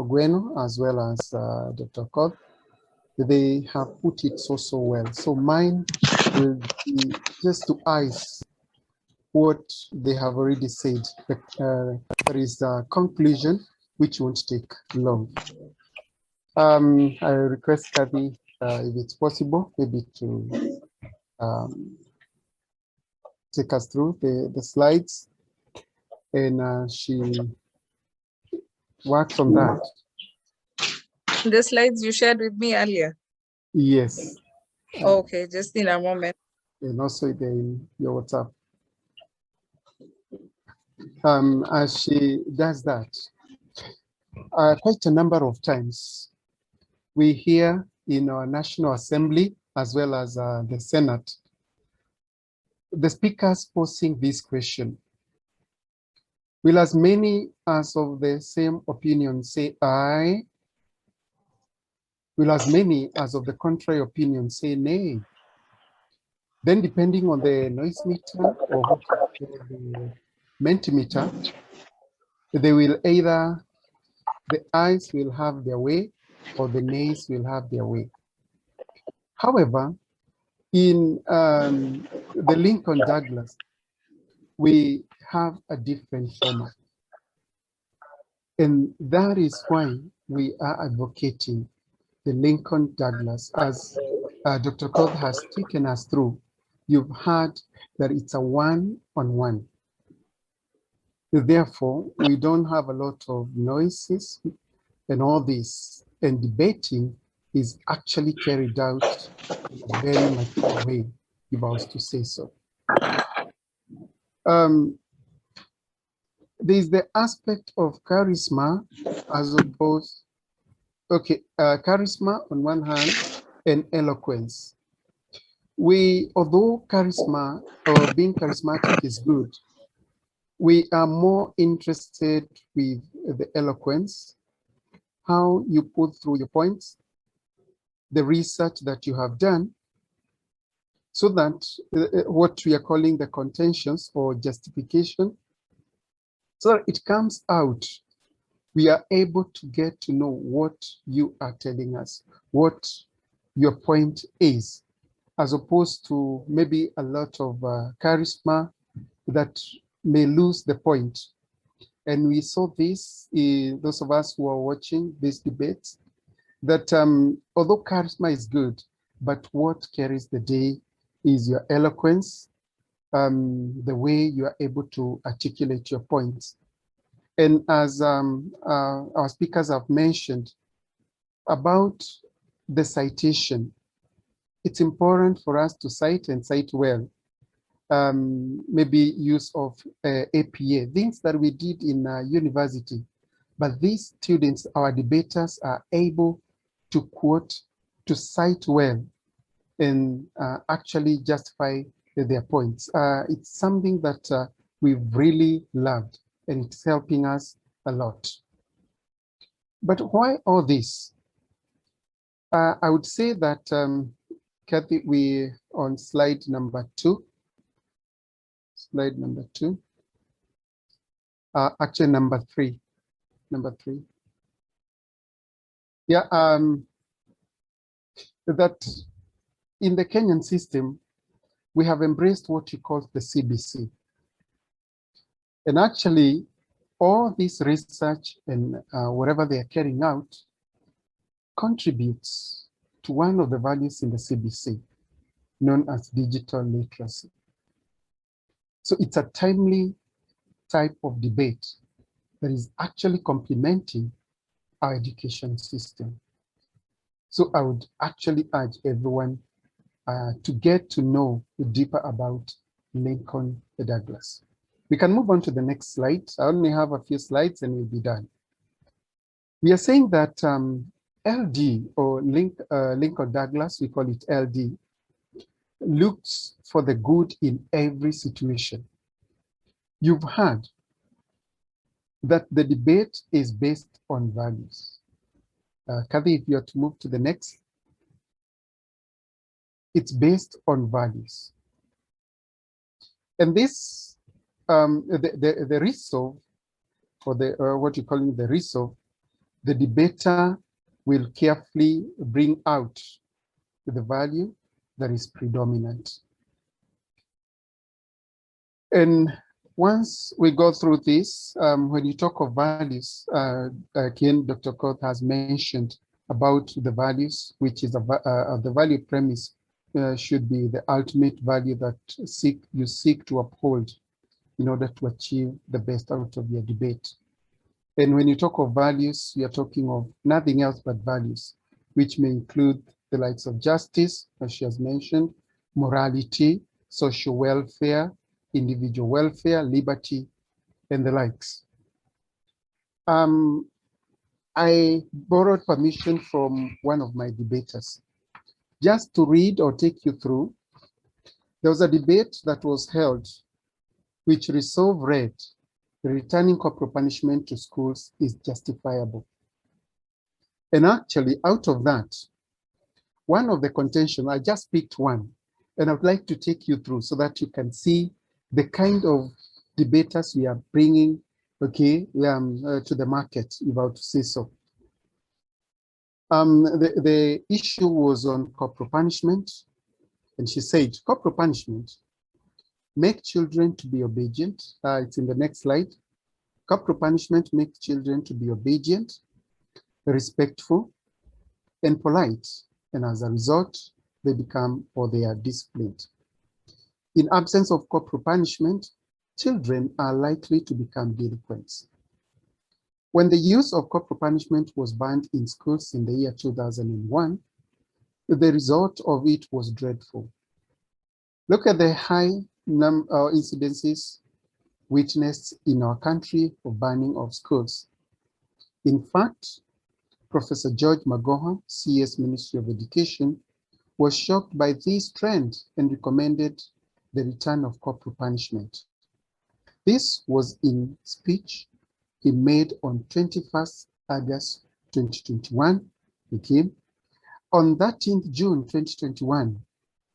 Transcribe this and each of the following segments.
Gweno as well as Dr. Koth. They have put it so well. So mine will be just to ice what they have already said. There is a conclusion which won't take long. I request Kathy, if it's possible, maybe to take us through the slides, and she works on that. The slides you shared with me earlier? Yes. Okay, just in a moment. And also in your WhatsApp. As she does that, quite a number of times, we hear in our National Assembly, as well as the Senate, the speakers posing this question: will as many as of the same opinion say aye? Will as many as of the contrary opinion say nay? Then, depending on the noise meter or what the mentimeter, they will either, the ayes will have their way or the nays will have their way. However, in the Lincoln Douglas, we have a different format. And that is why we are advocating the Lincoln Douglas. As Dr. Koth has taken us through, you've heard that it's a one-on-one. Therefore, we don't have a lot of noises and all this, and debating is actually carried out in a very mature way, if I was to say so. There's the aspect of charisma as opposed, okay, charisma on one hand and eloquence. Although charisma or being charismatic is good, we are more interested with the eloquence, how you put through your points, the research that you have done, so that what we are calling the contentions or justification, so it comes out, we are able to get to know what you are telling us, what your point is, as opposed to maybe a lot of charisma that may lose the point. And we saw this in those of us who are watching these debates, that although charisma is good, but what carries the day is your eloquence, the way you are able to articulate your points. And as our speakers have mentioned about the citation, it's important for us to cite and cite well. Maybe use of APA, things that we did in university. But these students, our debaters, are able to quote, to cite well, and actually justify their points. It's something that we've really loved, and it's helping us a lot. But why all this? I would say that, Kathy, we on slide number 2. Slide number 2. Actually, number 3. Number 3. Yeah, that in the Kenyan system, we have embraced what you call the CBC. And actually, all this research and whatever they are carrying out contributes to one of the values in the CBC, known as digital literacy. So it's a timely type of debate that is actually complementing our education system. So I would actually urge everyone to get to know deeper about Lincoln Douglas. We can move on to the next slide. I only have a few slides and we'll be done. We are saying that LD, or Lincoln Douglas, we call it LD, looks for the good in every situation. You've heard that the debate is based on values. Kathy, if you are to move to the next. It's based on values. And this, the resolve, or the what you call the resolve, The debater will carefully bring out the value that is predominant. And once we go through this, when you talk of values, again, Dr. Koth has mentioned about the values, which is the value premise should be the ultimate value that you seek to uphold in order to achieve the best out of your debate. And when you talk of values, you are talking of nothing else but values, which may include the likes of justice, as she has mentioned, morality, social welfare, individual welfare, liberty, and the likes. I borrowed permission from one of my debaters just to read or take you through. There was a debate that was held which resolve read, returning corporal punishment to schools is justifiable. And actually, out of that, one of the contention, I just picked one, and I would like to take you through so that you can see the kind of debaters we are bringing, okay, to the market, if I were to say so. The issue was on corporal punishment, and she said, corporal punishment, make children to be obedient. It's in the next slide. Corporal punishment makes children to be obedient, respectful, and polite, and as a result, they become or they are disciplined. In absence of corporal punishment, children are likely to become delinquents. When the use of corporal punishment was banned in schools in the year 2001, the result of it was dreadful. Look at the high incidences witnessed in our country of banning of schools. In fact, Professor George Magoha, CS Ministry of Education, was shocked by this trend and recommended the return of corporal punishment. This was in speech he made on 21st August 2021. Okay. On 13th June 2021,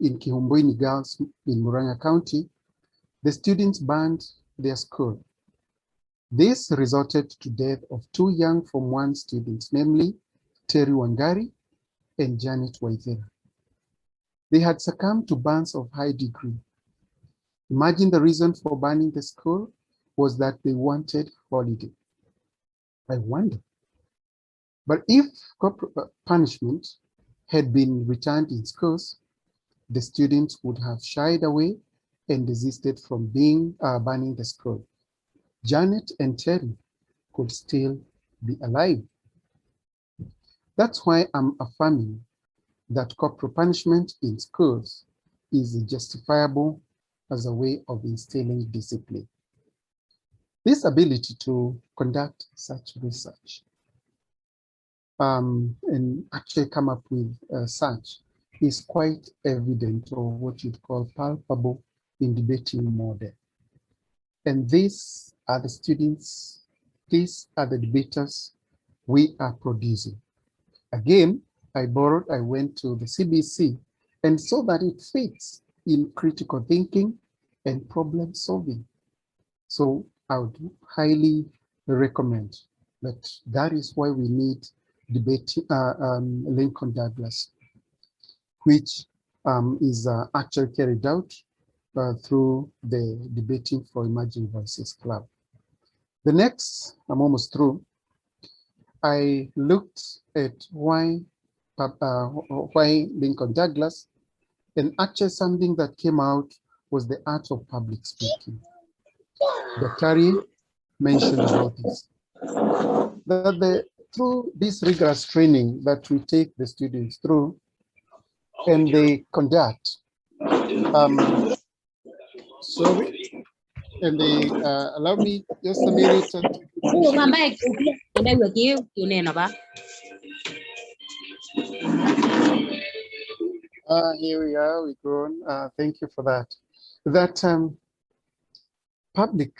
in Kihomboini Girls in Murang'a County, the students banned their school. This resulted to death of two young Form 1 students, namely Terry Wangari and Janet Waithera. They had succumbed to burns of high degree. Imagine the reason for banning the school was that they wanted holiday. I wonder. But if corporal punishment had been returned in schools, the students would have shied away and desisted from banning the school. Janet and Terry could still be alive. That's why I'm affirming that corporal punishment in schools is justifiable as a way of instilling discipline. This ability to conduct such research and actually come up with such is quite evident, or what you'd call palpable, in debating model. And these are the students, these are the debaters we are producing. Again, I went to the CBC and saw that it fits in critical thinking and problem solving. So I would highly recommend that is why we need debating Lincoln Douglas, which is actually carried out through the Debating for Emerging Voices Club. The next, I'm almost through, I looked at why Lincoln Douglas, and actually something that came out was the art of public speaking. Dr. mentioned about this, that through this rigorous training that we take the students through and they conduct, sorry, and they allow me just a minute. Here we are, we've grown. Thank you for that. That public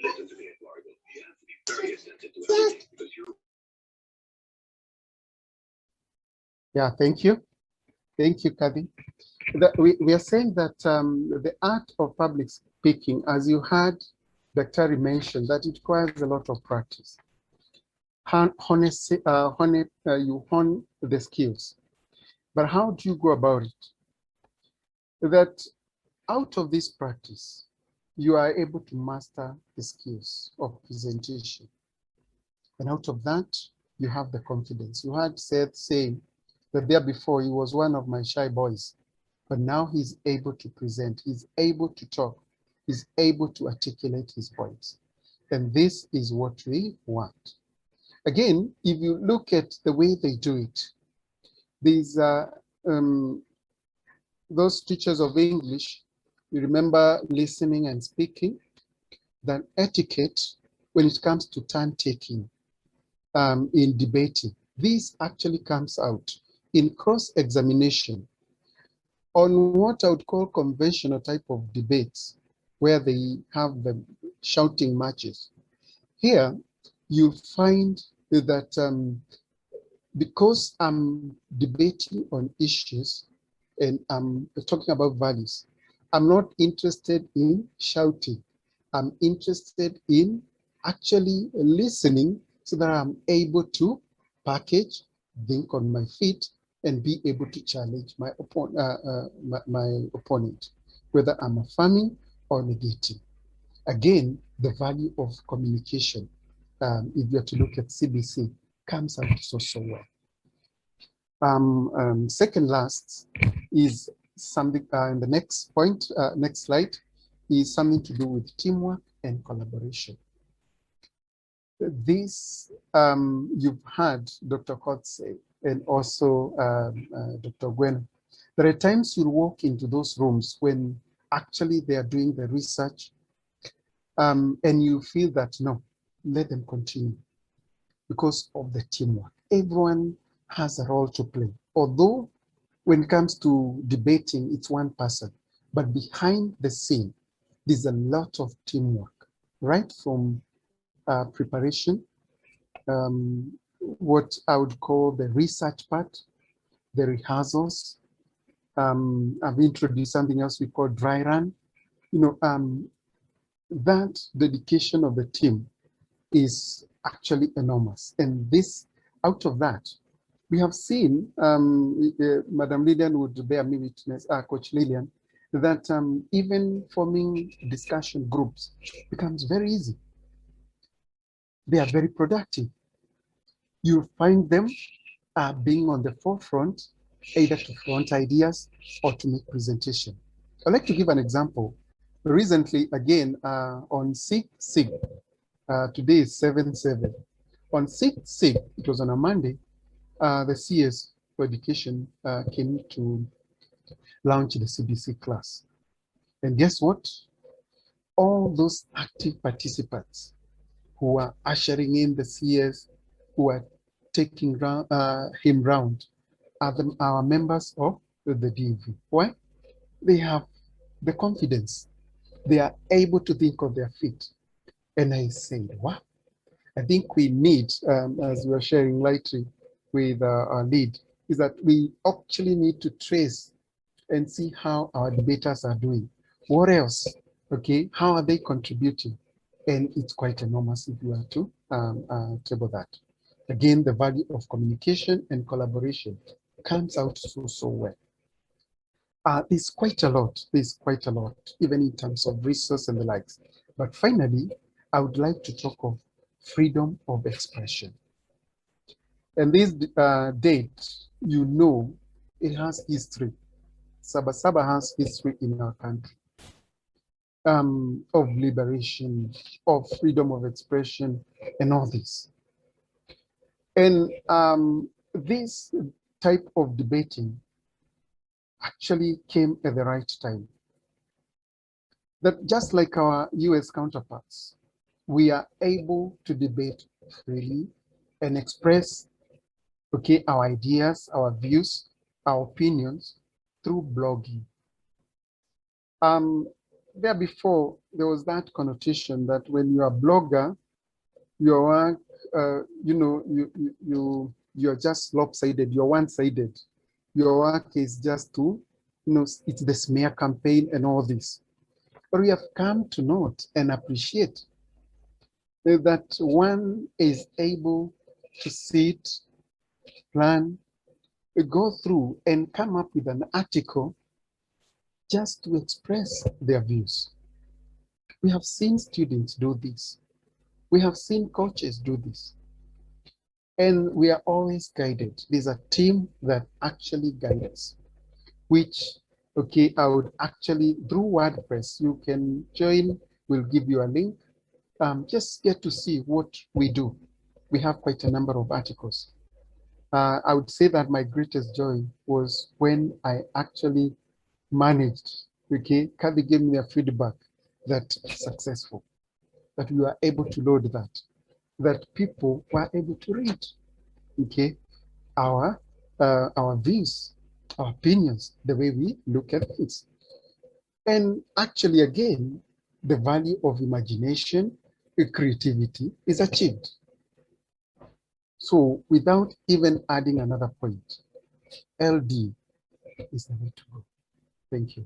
listen to me, Eduardo. You have to be very attentive to everything because you're. Yeah, thank you. Thank you, Kathy. We are saying that the art of public speaking, as you heard Dr. mention, that it requires a lot of practice. You hone the skills. But how do you go about it? That out of this practice, you are able to master the skills of presentation. And out of that, you have the confidence. You heard Seth saying that there before he was one of my shy boys, but now he's able to present, he's able to talk, he's able to articulate his points. And this is what we want. Again, if you look at the way they do it, these those teachers of English, you remember listening and speaking, that etiquette when it comes to turn taking in debating. This actually comes out in cross-examination on what I would call conventional type of debates where they have the shouting matches. Here, you find that because I'm debating on issues and I'm talking about values, I'm not interested in shouting. I'm interested in actually listening so that I'm able to package, think on my feet, and be able to challenge my opponent, whether I'm affirming or negating. Again, the value of communication, if you are to look at CBC, comes out so well. Second last is something in the next point, next slide, is something to do with teamwork and collaboration. This you've heard Dr. Kot say, and also Dr. Gwen. There are times you walk into those rooms when actually they are doing the research and you feel that, no, let them continue because of the teamwork. Everyone has a role to play. Although when it comes to debating, it's one person, but behind the scene, there's a lot of teamwork, right from preparation, what I would call the research part, the rehearsals. I've introduced something else we call dry run. You know, that dedication of the team is actually enormous. And this, out of that, we have seen, Madam Lillian would bear me witness, Coach Lillian, that even forming discussion groups becomes very easy. They are very productive. You find them being on the forefront, either to front ideas or to make presentation. I'd like to give an example. Recently, again, on SIG, today is 7/7. On SIG, it was on a Monday, the CS for Education came to launch the CBC class. And guess what? All those active participants who are ushering in the CS, who are taking him round, are members of the DEV. Why? They have the confidence. They are able to think on their feet. And I said, wow, I think we need, as we are sharing lightly with our lead, is that we actually need to trace and see how our debaters are doing. What else? Okay, how are they contributing? And it's quite enormous if you are to table that. Again, the value of communication and collaboration comes out so well. There's quite a lot, even in terms of resource and the likes. But finally, I would like to talk of freedom of expression. And this date, you know, it has history. Saba has history in our country of liberation, of freedom of expression, and all this. And this type of debating actually came at the right time. That just like our US counterparts, we are able to debate freely and express, okay, our ideas, our views, our opinions through blogging. There before, there was that connotation that when you are a blogger, your work, you know, you're just lopsided, you're one-sided. your work is just to, it's the smear campaign and all this. But we have come to note and appreciate that one is able to sit, plan, go through and come up with an article just to express their views. We have seen students do this. We have seen coaches do this. And we are always guided. There's a team that actually guides us, which, okay, I would actually, through WordPress, you can join, we'll give you a link. Just get to see what we do. We have quite a number of articles. I would say that my greatest joy was when I actually managed, okay, Kathy gave me a feedback that successful, that we were able to load that people were able to read, okay, our views, our opinions, the way we look at things. And actually, again, the value of imagination, creativity is achieved. So without even adding another point, LD is the way to go. Thank you.